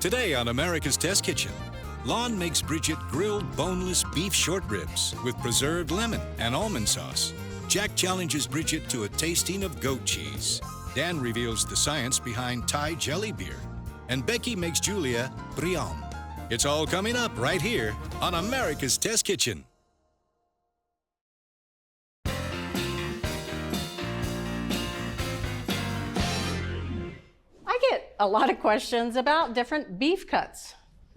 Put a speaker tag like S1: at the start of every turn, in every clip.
S1: Today on America's Test Kitchen, Lan makes Bridget grilled boneless beef short ribs with preserved lemon and almond sauce. Jack challenges Bridget to a tasting of goat cheese. Dan reveals the science behind Thai jelly beer. And Becky makes Julia Briam. It's all coming up right here on America's Test Kitchen.
S2: I get a lot of questions about different beef cuts.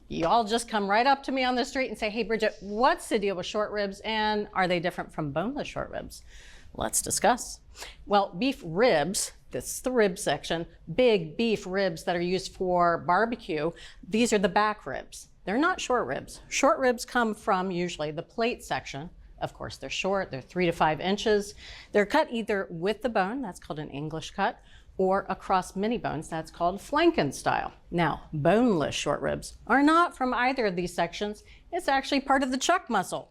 S2: You all just come right up to me on the street and say, hey, Bridget, what's the deal with short ribs and are they different from boneless short ribs? Let's discuss. Well, beef ribs, this is the rib section, big beef ribs that are used for barbecue, these are the back ribs. They're not short ribs. Short ribs come from usually the plate section. Of course, they're short, they're 3 to 5 inches. They're cut either with the bone, that's called an English cut, or across mini bones, that's called flanken style. Now, boneless short ribs are not from either of these sections. It's actually part of the chuck muscle,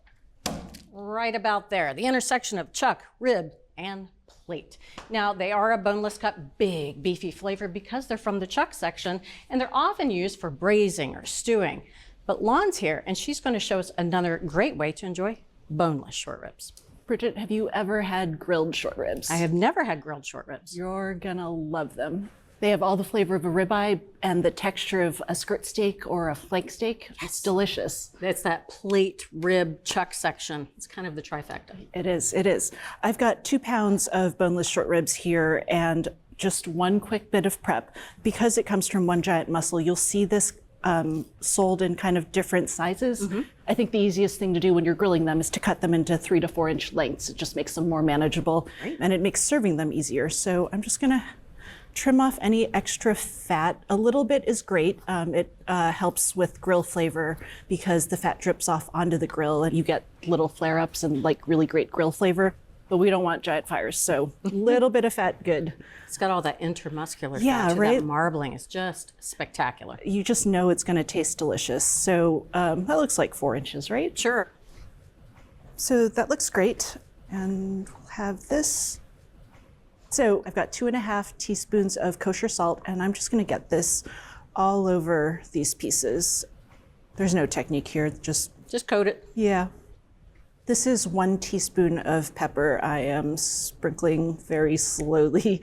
S2: right about there, the intersection of chuck, rib, and plate. Now, they are a boneless cut, big, beefy flavor because they're from the chuck section, and they're often used for braising or stewing. But Lan's here, and she's going to show us another great way to enjoy boneless short ribs.
S3: Bridget, have you ever had grilled short ribs?
S2: I have never had grilled short ribs.
S3: You're gonna love them. They have all the flavor of a ribeye and the texture of a skirt steak or a flank steak. Yes. It's delicious.
S2: It's that plate, rib, chuck section. It's kind of the trifecta.
S3: It is, it is. I've got 2 pounds of boneless short ribs here and just one quick bit of prep. Because it comes from one giant muscle, you'll see this sold in kind of different sizes. Mm-hmm. I think the easiest thing to do when you're grilling them is to cut them into 3 to 4 inch lengths. It just makes them more manageable, right, and it makes serving them easier. So I'm just gonna trim off any extra fat. A little bit is great. It helps with grill flavor because the fat drips off onto the grill and you get little flare-ups and like really great grill flavor. But we don't want giant fires, so a little bit of fat, good.
S2: It's got all that intermuscular fat too.
S3: Right?
S2: That marbling is just spectacular.
S3: You just know it's gonna taste delicious. So that looks like 4 inches, right?
S2: Sure.
S3: So that looks great. And we'll have this. So I've got 2.5 teaspoons of kosher salt, and I'm just gonna get this all over these pieces. There's no technique here, just
S2: coat it.
S3: Yeah. This is 1 teaspoon of pepper. I am sprinkling very slowly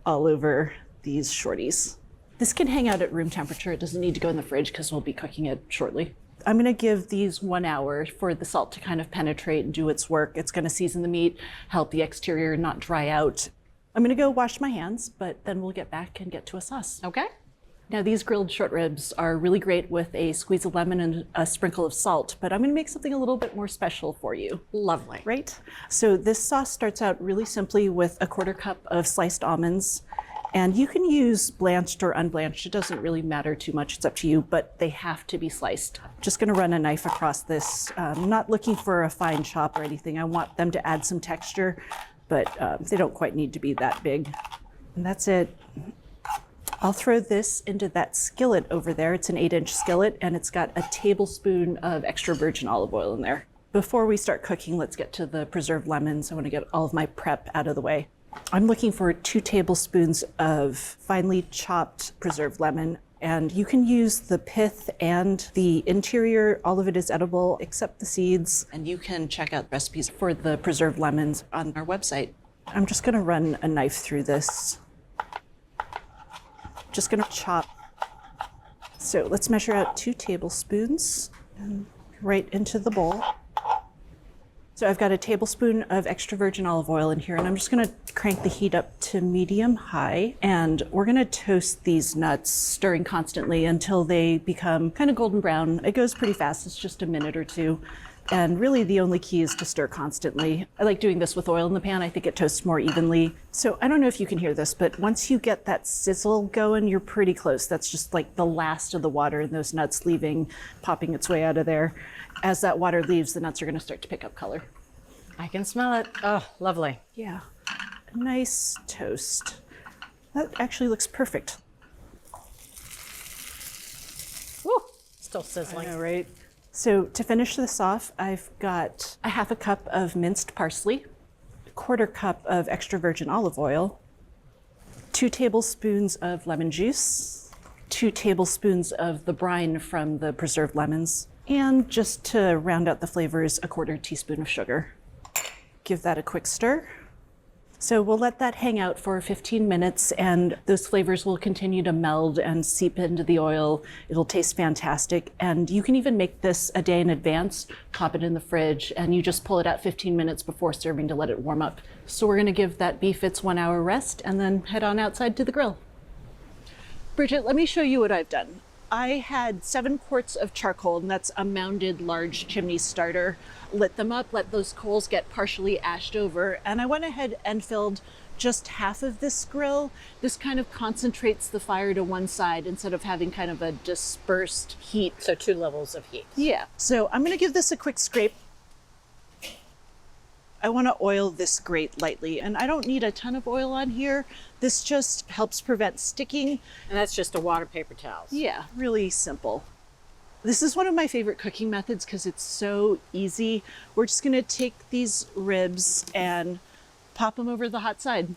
S3: all over these shorties. This can hang out at room temperature. It doesn't need to go in the fridge because we'll be cooking it shortly. I'm gonna give these 1 hour for the salt to kind of penetrate and do its work. It's gonna season the meat, help the exterior not dry out. I'm gonna go wash my hands, but then we'll get back and get to a sauce.
S2: Okay.
S3: Now these grilled short ribs are really great with a squeeze of lemon and a sprinkle of salt, but I'm gonna make something a little bit more special for you.
S2: Lovely.
S3: Right? So this sauce starts out really simply with a 1/4 cup of sliced almonds, and you can use blanched or unblanched. It doesn't really matter too much, it's up to you, but they have to be sliced. Just gonna run a knife across this. I'm not looking for a fine chop or anything. I want them to add some texture, but they don't quite need to be that big. And that's it. I'll throw this into that skillet over there. It's an 8-inch skillet, and it's got a tablespoon of extra virgin olive oil in there. Before we start cooking, let's get to the preserved lemons. I want to get all of my prep out of the way. I'm looking for 2 tablespoons of finely chopped preserved lemon, and you can use the pith and the interior. All of it is edible except the seeds. And you can check out recipes for the preserved lemons on our website. I'm just going to run a knife through this. Just gonna chop. So let's measure out 2 tablespoons and right into the bowl. So I've got a tablespoon of extra virgin olive oil in here, and I'm just gonna crank the heat up to medium high, and we're gonna toast these nuts, stirring constantly until they become kind of golden brown. It goes pretty fast, it's just a minute or 2. And really the only key is to stir constantly. I like doing this with oil in the pan. I think it toasts more evenly. So I don't know if you can hear this, but once you get that sizzle going, you're pretty close. That's just like the last of the water and those nuts popping its way out of there. As that water leaves, the nuts are gonna start to pick up color.
S2: I can smell it. Oh, lovely.
S3: Yeah, a nice toast. That actually looks perfect.
S2: Woo, still sizzling.
S3: I know, right? So to finish this off, I've got a 1/2 cup of minced parsley, a 1/4 cup of extra virgin olive oil, 2 tablespoons of lemon juice, 2 tablespoons of the brine from the preserved lemons, and just to round out the flavors, a 1/4 teaspoon of sugar. Give that a quick stir. So we'll let that hang out for 15 minutes, and those flavors will continue to meld and seep into the oil. It'll taste fantastic, and you can even make this a day in advance, pop it in the fridge, and you just pull it out 15 minutes before serving to let it warm up. So we're gonna give that beef its 1 hour rest and then head on outside to the grill. Bridget, let me show you what I've done. I had 7 quarts of charcoal, and that's a mounded large chimney starter. Lit them up, let those coals get partially ashed over, and I went ahead and filled just half of this grill. This kind of concentrates the fire to one side instead of having kind of a dispersed heat.
S2: So 2 levels of heat.
S3: Yeah, so I'm gonna give this a quick scrape. I wanna oil this grate lightly, and I don't need a ton of oil on here. This just helps prevent sticking.
S2: And that's just a water paper towel.
S3: Yeah, really simple. This is one of my favorite cooking methods because it's so easy. We're just gonna take these ribs and pop them over the hot side.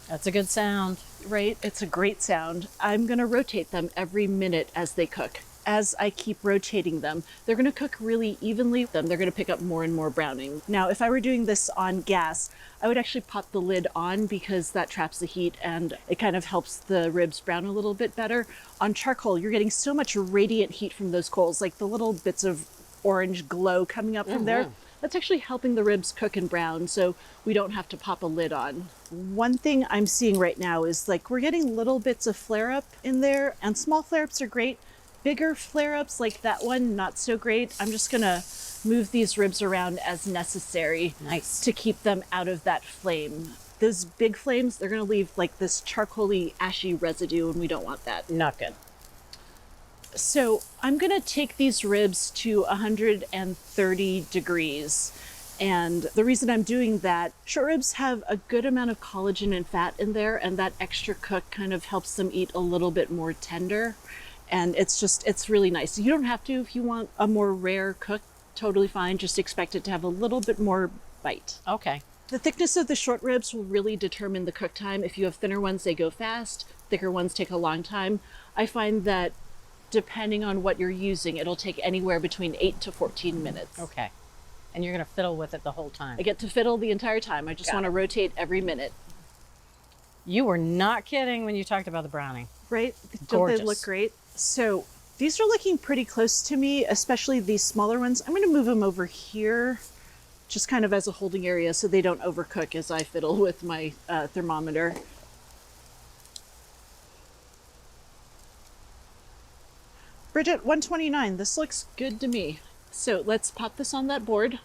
S2: That's a good sound.
S3: Right? It's a great sound. I'm gonna rotate them every minute as they cook. As I keep rotating them, they're gonna cook really evenly. They're gonna pick up more and more browning. Now, if I were doing this on gas, I would actually pop the lid on because that traps the heat and it kind of helps the ribs brown a little bit better. On charcoal, you're getting so much radiant heat from those coals, like the little bits of orange glow coming up from there. That's actually helping the ribs cook and brown, so we don't have to pop a lid on. One thing I'm seeing right now is like we're getting little bits of flare up in there, and small flare ups are great. Bigger flare-ups like that one, not so great. I'm just gonna move these ribs around as necessary.
S2: Nice.
S3: To keep them out of that flame. Those big flames, they're gonna leave like this charcoaly, ashy residue, and we don't want that.
S2: Not good.
S3: So I'm gonna take these ribs to 130 degrees. And the reason I'm doing that, short ribs have a good amount of collagen and fat in there, and that extra cook kind of helps them eat a little bit more tender. And it's really nice. You don't have to if you want a more rare cook, totally fine. Just expect it to have a little bit more bite.
S2: Okay.
S3: The thickness of the short ribs will really determine the cook time. If you have thinner ones, they go fast. Thicker ones take a long time. I find that depending on what you're using, it'll take anywhere between 8 to 14 minutes.
S2: Okay. And you're gonna fiddle with it the whole time.
S3: I get to fiddle the entire time. I just want to rotate every minute.
S2: You were not kidding when you talked about the browning.
S3: Right?
S2: Gorgeous.
S3: Don't they look great? So these are looking pretty close to me, especially these smaller ones. I'm going to move them over here, just kind of as a holding area so they don't overcook as I fiddle with my thermometer. Bridget, 129. This looks good to me. So let's pop this on that board.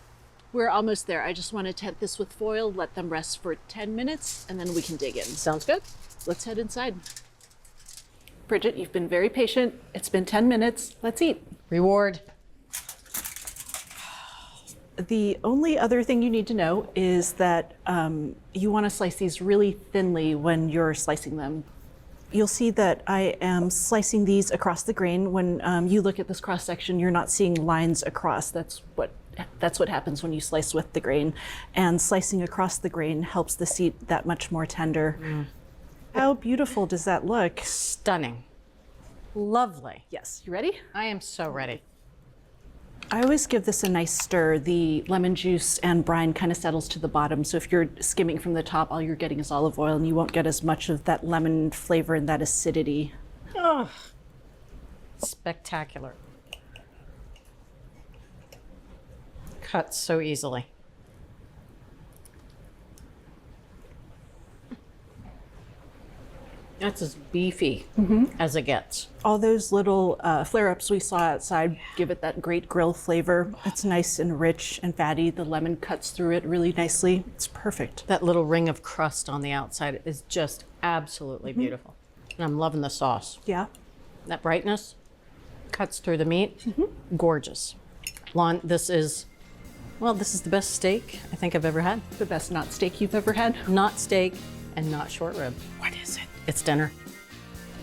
S3: We're almost there. I just want to tent this with foil, let them rest for 10 minutes, and then we can dig in.
S2: Sounds good.
S3: Let's head inside. Bridget, you've been very patient. It's been 10 minutes. Let's eat.
S2: Reward.
S3: The only other thing you need to know is that you want to slice these really thinly when you're slicing them. You'll see that I am slicing these across the grain. When you look at this cross section, you're not seeing lines across. That's what happens when you slice with the grain. And slicing across the grain helps the seat that much more tender. How beautiful does that look?
S2: Stunning. Lovely.
S3: Yes, you ready?
S2: I am so ready.
S3: I always give this a nice stir. The lemon juice and brine kind of settles to the bottom. So if you're skimming from the top, all you're getting is olive oil and you won't get as much of that lemon flavor and that acidity.
S2: Oh, spectacular. Cuts so easily. That's as beefy as it gets.
S3: All those little flare-ups we saw outside give it that great grill flavor. It's nice and rich and fatty. The lemon cuts through it really nicely. It's perfect.
S2: That little ring of crust on the outside is just absolutely beautiful. And I'm loving the sauce.
S3: Yeah.
S2: That brightness cuts through the meat. Gorgeous. Lan, this is the best steak I think I've ever had.
S3: The best not steak you've ever had?
S2: Not steak and not short rib. What is it? It's dinner.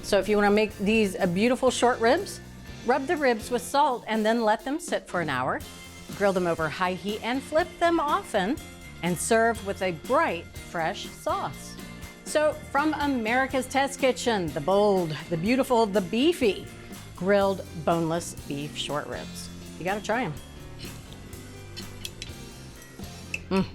S2: So if you want to make these beautiful short ribs, rub the ribs with salt and then let them sit for an hour. Grill them over high heat and flip them often and serve with a bright, fresh sauce. So from America's Test Kitchen, the bold, the beautiful, the beefy grilled boneless beef short ribs. You gotta try them.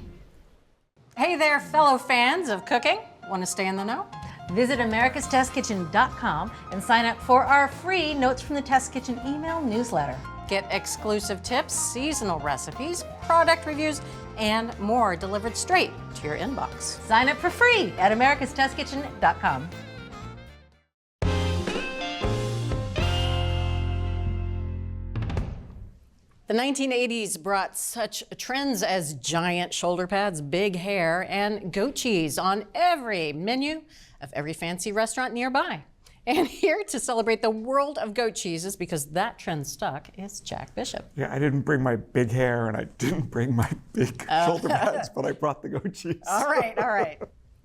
S2: Hey there, fellow fans of cooking. Want to stay in the know?
S4: Visit americastestkitchen.com and sign up for our free Notes from the Test Kitchen email newsletter.
S2: Get exclusive tips, seasonal recipes, product reviews, and more delivered straight to your inbox.
S4: Sign up for free at americastestkitchen.com.
S2: The 1980s brought such trends as giant shoulder pads, big hair, and goat cheese on every menu of every fancy restaurant nearby. And here to celebrate the world of goat cheeses, because that trend stuck, is Jack Bishop.
S5: Yeah, I didn't bring my big hair and I didn't bring my big shoulder pads, but I brought the goat cheese.
S2: All right, all right.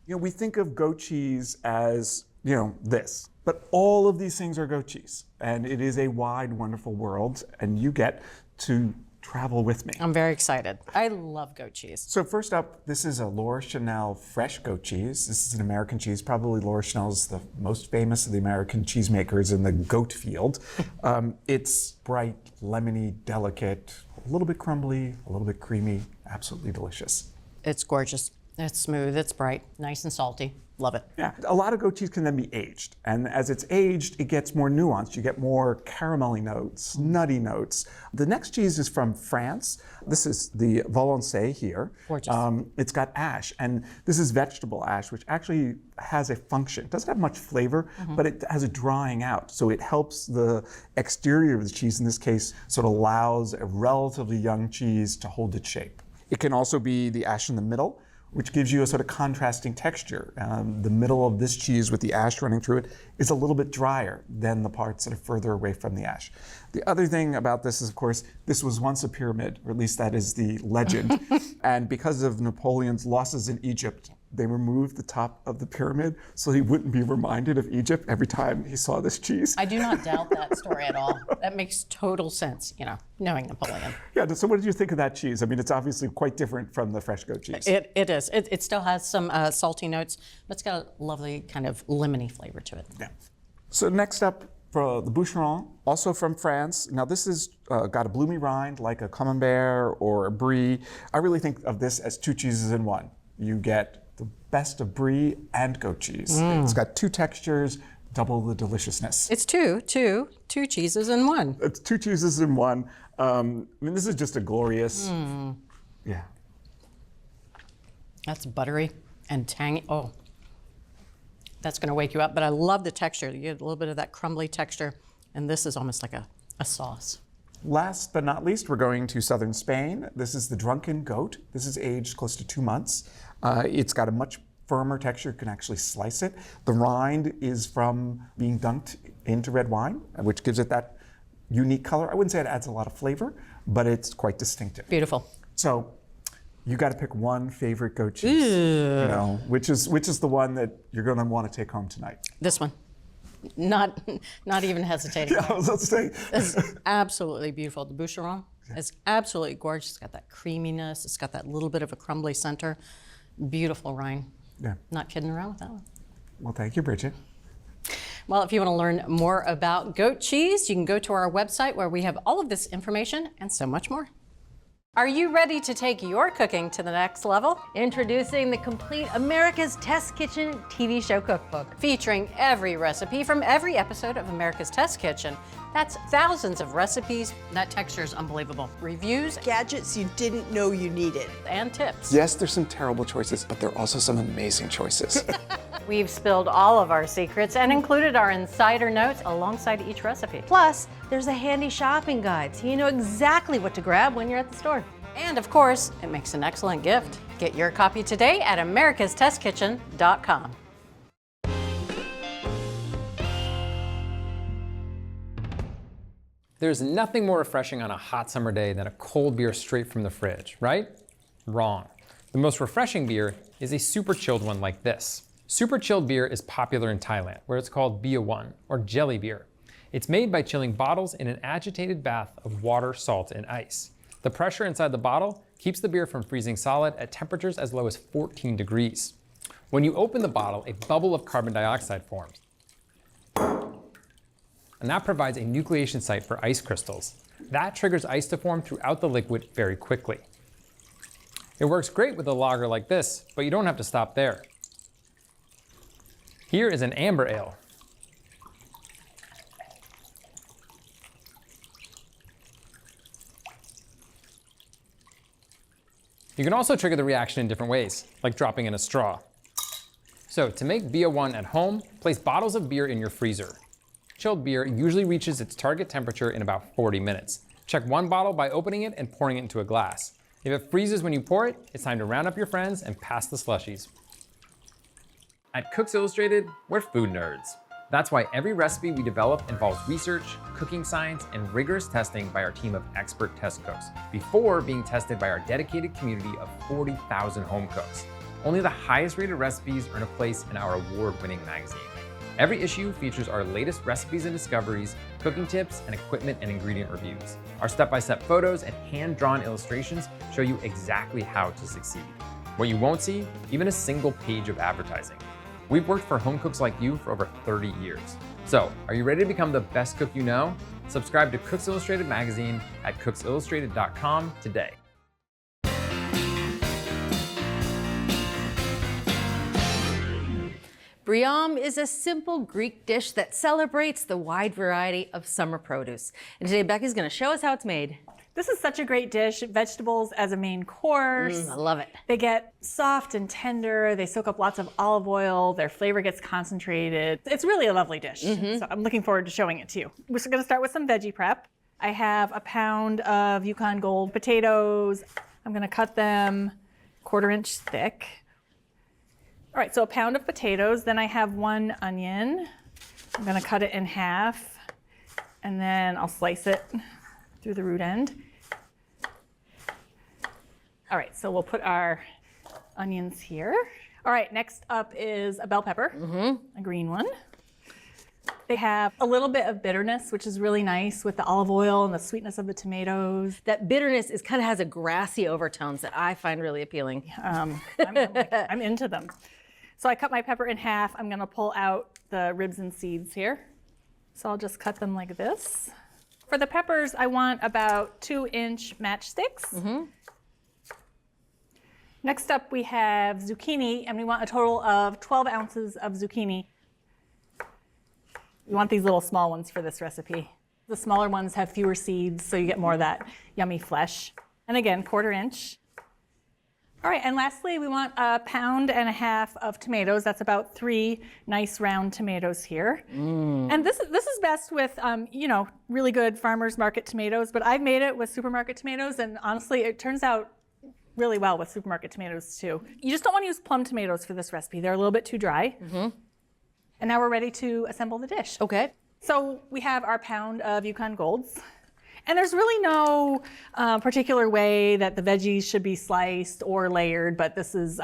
S5: You know, we think of goat cheese as, you know, this, but all of these things are goat cheese. And it is a wide, wonderful world, and you get to travel with me.
S2: I'm very excited. I love goat cheese.
S5: So first up, this is a Laura Chanel fresh goat cheese. This is an American cheese. Probably Laura Chanel is the most famous of the American cheesemakers in the goat field. It's bright, lemony, delicate, a little bit crumbly, a little bit creamy, absolutely delicious.
S2: It's gorgeous. It's smooth, it's bright, nice and salty. Love it.
S5: Yeah, a lot of goat cheese can then be aged. And as it's aged, it gets more nuanced. You get more caramelly notes, nutty notes. The next cheese is from France. This is the Valençay here.
S2: Gorgeous.
S5: It's got ash, and this is vegetable ash, which actually has a function. It doesn't have much flavor, but it has a drying out. So it helps the exterior of the cheese, in this case, so it allows a relatively young cheese to hold its shape. It can also be the ash in the middle, which gives you a sort of contrasting texture. The middle of this cheese with the ash running through it is a little bit drier than the parts that are further away from the ash. The other thing about this is, of course, this was once a pyramid, or at least that is the legend. And because of Napoleon's losses in Egypt, they removed the top of the pyramid so he wouldn't be reminded of Egypt every time he saw this cheese.
S2: I do not doubt that story at all. That makes total sense, you know, knowing Napoleon.
S5: Yeah, so what did you think of that cheese? I mean, it's obviously quite different from the fresh goat cheese.
S2: It is. It still has some salty notes, but it's got a lovely kind of lemony flavor to it.
S5: Yeah. So next up, for the Boucheron, also from France. Now this is got a bloomy rind like a Camembert or a Brie. I really think of this as two cheeses in one. You get the best of Brie and goat cheese. It's got two textures, double the deliciousness.
S2: It's two cheeses in one.
S5: It's two cheeses in one. I mean, this is just a glorious, yeah.
S2: That's buttery and tangy. Oh, that's gonna wake you up, but I love the texture. You get a little bit of that crumbly texture, and this is almost like a sauce.
S5: Last but not least, we're going to southern Spain. This is the Drunken Goat. This is aged close to 2 months. It's got a much firmer texture. You can actually slice it. The rind is from being dunked into red wine, which gives it that unique color. I wouldn't say it adds a lot of flavor, but it's quite distinctive.
S2: Beautiful.
S5: So you got to pick one favorite goat cheese, you know, which is the one that you're going to want to take home tonight.
S2: This one. Not even hesitating.
S5: Yeah, let's say.
S2: It's absolutely beautiful. The Boucheron is absolutely gorgeous. It's got that creaminess. It's got that little bit of a crumbly center. Beautiful rind.
S5: Yeah.
S2: Not kidding around with that one.
S5: Well, thank you, Bridget.
S2: Well, if you want to learn more about goat cheese, you can go to our website where we have all of this information and so much more. Are you ready to take your cooking to the next level?
S4: Introducing the complete America's Test Kitchen TV show cookbook.
S2: Featuring every recipe from every episode of America's Test Kitchen. That's thousands of recipes. That texture is unbelievable. Reviews
S6: Gadgets you didn't know you needed.
S2: and tips.
S7: Yes, there's some terrible choices, but there are also some amazing choices.
S2: We've spilled all of our secrets and included our insider notes alongside each recipe.
S4: Plus, there's a handy shopping guide so you know exactly what to grab when you're at the store.
S2: And of course, it makes an excellent gift. Get your copy today at americastestkitchen.com.
S8: There's nothing more refreshing on a hot summer day than a cold beer straight from the fridge, right? Wrong. The most refreshing beer is a super chilled one like this. Super chilled beer is popular in Thailand, where it's called Bia1, or jelly beer. It's made by chilling bottles in an agitated bath of water, salt, and ice. The pressure inside the bottle keeps the beer from freezing solid at temperatures as low as 14 degrees. When you open the bottle, a bubble of carbon dioxide forms. And that provides a nucleation site for ice crystals. That triggers ice to form throughout the liquid very quickly. It works great with a lager like this, but you don't have to stop there. Here is an amber ale. You can also trigger the reaction in different ways, like dropping in a straw. So to make BO1 at home, place bottles of beer in your freezer. Chilled beer usually reaches its target temperature in about 40 minutes. Check one bottle by opening it and pouring it into a glass. If it freezes when you pour it, it's time to round up your friends and pass the slushies. At Cooks Illustrated, we're food nerds. That's why every recipe we develop involves research, cooking science, and rigorous testing by our team of expert test cooks, before being tested by our dedicated community of 40,000 home cooks. Only the highest rated recipes earn a place in our award-winning magazine. Every issue features our latest recipes and discoveries, cooking tips, and equipment and ingredient reviews. Our step-by-step photos and hand-drawn illustrations show you exactly how to succeed. What you won't see, even a single page of advertising. We've worked for home cooks like you for over 30 years. So, are you ready to become the best cook you know? Subscribe to Cooks Illustrated magazine at cooksillustrated.com today.
S4: Briam is a simple Greek dish that celebrates the wide variety of summer produce. And today Becky's going to show us how it's made.
S9: This is such a great dish. Vegetables as a main course.
S4: I love it.
S9: They get soft and tender. They soak up lots of olive oil. Their flavor gets concentrated. It's really a lovely dish. So I'm looking forward to showing it to you. We're going to start with some veggie prep. I have a pound of Yukon Gold potatoes. I'm going to cut them 1/4 inch thick. All right, so a pound of potatoes. Then I have 1 onion. I'm going to cut it in half, and then I'll slice it through the root end. All right, so we'll put our onions here. All right, next up is a bell pepper, a green one. They have a little bit of bitterness, which is really nice with the olive oil and the sweetness of the tomatoes.
S4: That bitterness is kind of has a grassy overtones that I find really appealing.
S9: I'm into them. So I cut my pepper in half. I'm gonna pull out the ribs and seeds here. So I'll just cut them like this. For the peppers, I want about 2-inch matchsticks. Next up, we have zucchini, and we want a total of 12 ounces of zucchini. We want these little small ones for this recipe. The smaller ones have fewer seeds, so you get more of that yummy flesh. And again, 1/4 inch. All right, and lastly, we want 1.5 pounds of tomatoes. That's about 3 nice round tomatoes here. And this is best with, really good farmer's market tomatoes, but I've made it with supermarket tomatoes, and honestly, it turns out really well with supermarket tomatoes too. You just don't want to use plum tomatoes for this recipe. They're a little bit too dry. And now we're ready to assemble the dish.
S4: Okay.
S9: So we have our pound of Yukon Golds. And there's really no particular way that the veggies should be sliced or layered, but this is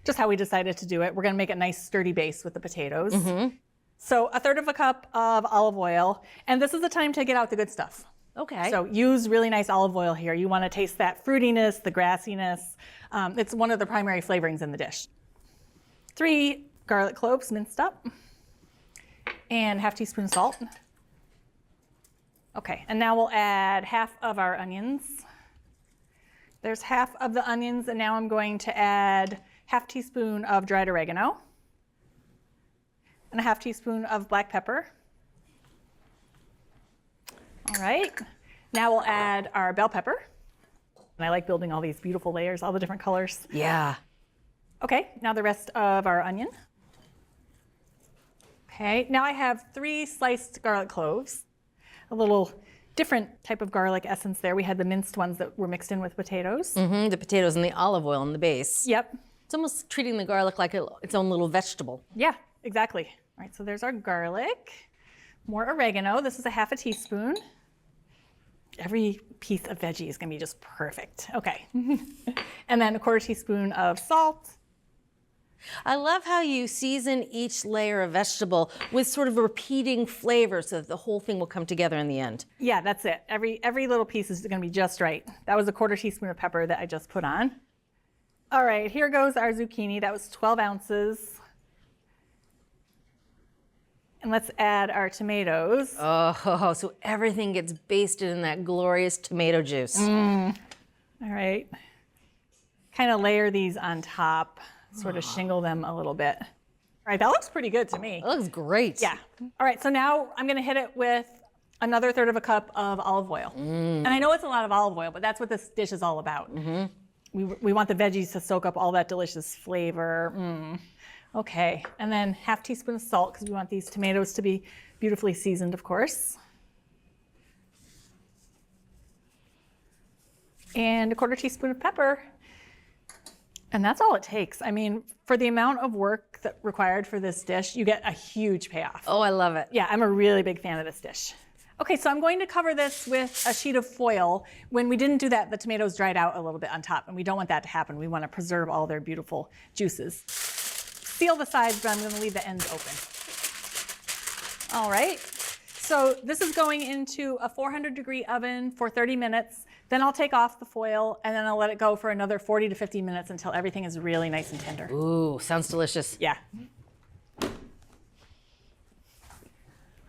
S9: just how we decided to do it. We're gonna make a nice sturdy base with the potatoes. So 1/3 cup of olive oil, and this is the time to get out the good stuff.
S4: Okay.
S9: So use really nice olive oil here. You wanna taste that fruitiness, the grassiness. It's one of the primary flavorings in the dish. 3 garlic cloves minced up, and 1/2 teaspoon salt. Okay, and now we'll add 1/2 of our onions. There's 1/2 of the onions, and now I'm going to add 1/2 teaspoon of dried oregano and 1/2 teaspoon of black pepper. All right, now we'll add our bell pepper. And I like building all these beautiful layers, all the different colors.
S4: Yeah.
S9: Okay, now the rest of our onion. Okay, now I have 3 sliced garlic cloves. A little different type of garlic essence there. We had the minced ones that were mixed in with potatoes.
S4: The potatoes and the olive oil in the base.
S9: Yep.
S4: It's almost treating the garlic like its own little vegetable.
S9: Yeah, exactly. All right, so there's our garlic. More oregano. This is a 1/2 teaspoon. Every piece of veggie is gonna be just perfect. Okay. And then a 1/4 teaspoon of salt.
S4: I love how you season each layer of vegetable with sort of a repeating flavor so that the whole thing will come together in the end.
S9: Yeah, that's it. Every little piece is gonna be just right. That was a 1/4 teaspoon of pepper that I just put on. All right, here goes our zucchini. That was 12 ounces. And let's add our tomatoes.
S4: Oh, so everything gets basted in that glorious tomato juice.
S9: All right. Kind of layer these on top, sort of shingle them a little bit. All right, that looks pretty good to me.
S4: That looks great.
S9: Yeah. All right, so now I'm gonna hit it with another 1/3 of a cup of olive oil. And I know it's a lot of olive oil, but that's what this dish is all about. We want the veggies to soak up all that delicious flavor. Okay, and then 1/2 teaspoon of salt, because we want these tomatoes to be beautifully seasoned, of course. And 1/4 teaspoon of pepper. And that's all it takes. I mean, for the amount of work that required for this dish, you get a huge payoff.
S4: Oh, I love it.
S9: Yeah, I'm a really big fan of this dish. Okay, so I'm going to cover this with a sheet of foil. When we didn't do that, the tomatoes dried out a little bit on top, and we don't want that to happen. We want to preserve all their beautiful juices. Seal the sides, but I'm going to leave the ends open. All right, so this is going into a 400-degree oven for 30 minutes. Then I'll take off the foil, and then I'll let it go for another 40 to 50 minutes until everything is really nice and tender.
S4: Ooh, sounds delicious.
S9: Yeah.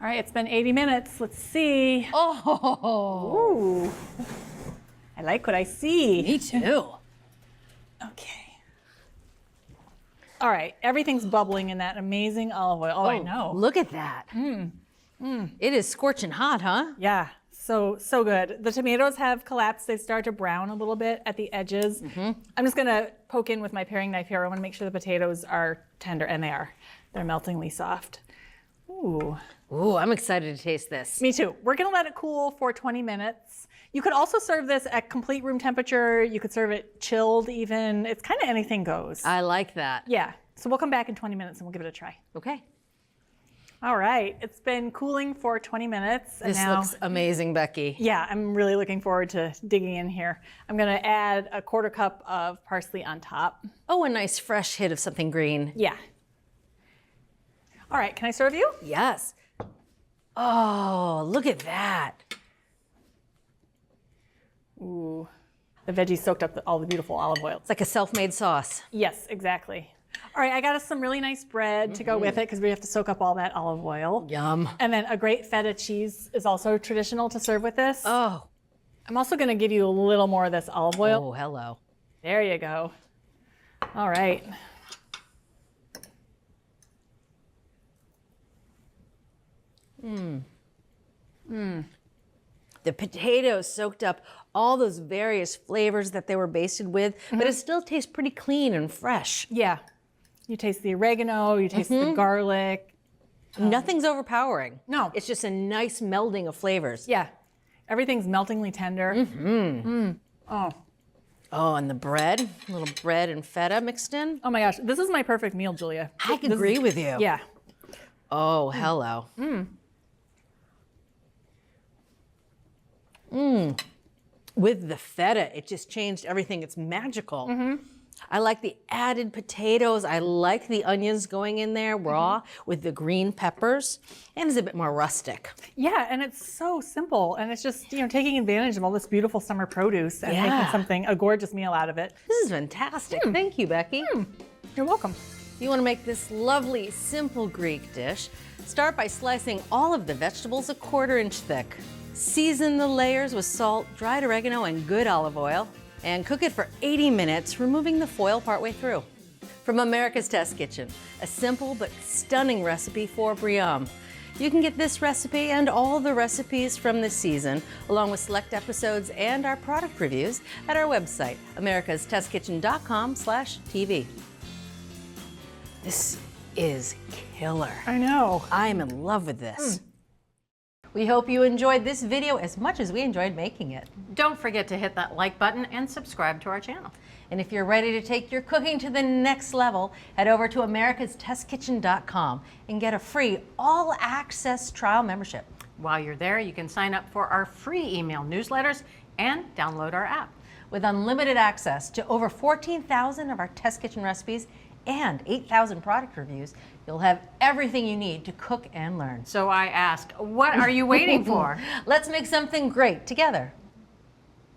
S9: All right, it's been 80 minutes. Let's see.
S4: Oh,
S9: Ooh. I like what I see.
S4: me too.
S9: Okay. All right, everything's bubbling in that amazing olive oil. Oh, I know.
S4: Look at that. It is scorching hot, huh?
S9: Yeah, so good. The tomatoes have collapsed. They start to brown a little bit at the edges. I'm just gonna poke in with my paring knife here. I wanna make sure the potatoes are tender, and they are. They're meltingly soft. Ooh.
S4: Ooh, I'm excited to taste this.
S9: Me too. We're gonna let it cool for 20 minutes. You could also serve this at complete room temperature. You could serve it chilled even. It's kind of anything goes.
S4: I like that.
S9: Yeah, so we'll come back in 20 minutes and we'll give it a try.
S4: Okay.
S9: All right, it's been cooling for 20 minutes. And
S4: This
S9: now,
S4: looks amazing, Becky.
S9: yeah, I'm really looking forward to digging in here. I'm gonna add a 1/4 cup of parsley on top.
S4: Oh, a nice fresh hit of something green.
S9: Yeah. All right, can I serve you?
S4: Yes. Oh, look at that.
S9: Ooh, the veggies soaked up all the beautiful olive oil.
S4: It's like a self-made sauce.
S9: Yes, exactly. All right, I got us some really nice bread to go with it because we have to soak up all that olive oil.
S4: Yum.
S9: And then a great feta cheese is also traditional to serve with this.
S4: Oh.
S9: I'm also gonna give you a little more of this olive oil.
S4: Oh, hello.
S9: There you go. All right.
S4: The potatoes soaked up all those various flavors that they were basted with, but it still tastes pretty clean and fresh.
S9: Yeah. You taste the oregano, you taste the garlic.
S4: Nothing's overpowering.
S9: No.
S4: It's just a nice melding of flavors.
S9: Yeah. Everything's meltingly tender. Oh.
S4: Oh, and the bread, a little bread and feta mixed in.
S9: Oh my gosh, this is my perfect meal, Julia.
S4: I agree with you.
S9: Yeah.
S4: Oh, hello. With the feta, it just changed everything. It's magical. I like the added potatoes. I like the onions going in there raw with the green peppers, and it's a bit more rustic.
S9: Yeah, and it's so simple, and it's just, taking advantage of all this beautiful summer produce and making something, a gorgeous meal out of it.
S4: This is fantastic. Thank you, Becky.
S9: You're welcome.
S4: You want to make this lovely, simple Greek dish, start by slicing all of the vegetables a 1/4 inch thick. Season the layers with salt, dried oregano, and good olive oil, and cook it for 80 minutes, removing the foil partway through. From America's Test Kitchen, a simple but stunning recipe for Briam. You can get this recipe and all the recipes from this season, along with select episodes and our product reviews, at our website, americastestkitchen.com/TV. This is killer.
S9: I know.
S4: I'm in love with this. We hope you enjoyed this video as much as we enjoyed making it.
S2: Don't forget to hit that like button and subscribe to our channel.
S4: And if you're ready to take your cooking to the next level, head over to americastestkitchen.com and get a free all-access trial membership.
S2: While you're there, you can sign up for our free email newsletters and download our app.
S4: With unlimited access to over 14,000 of our Test Kitchen recipes and 8,000 product reviews, you'll have everything you need to cook and learn.
S2: So I ask, what are you waiting for?
S4: Let's make something great together.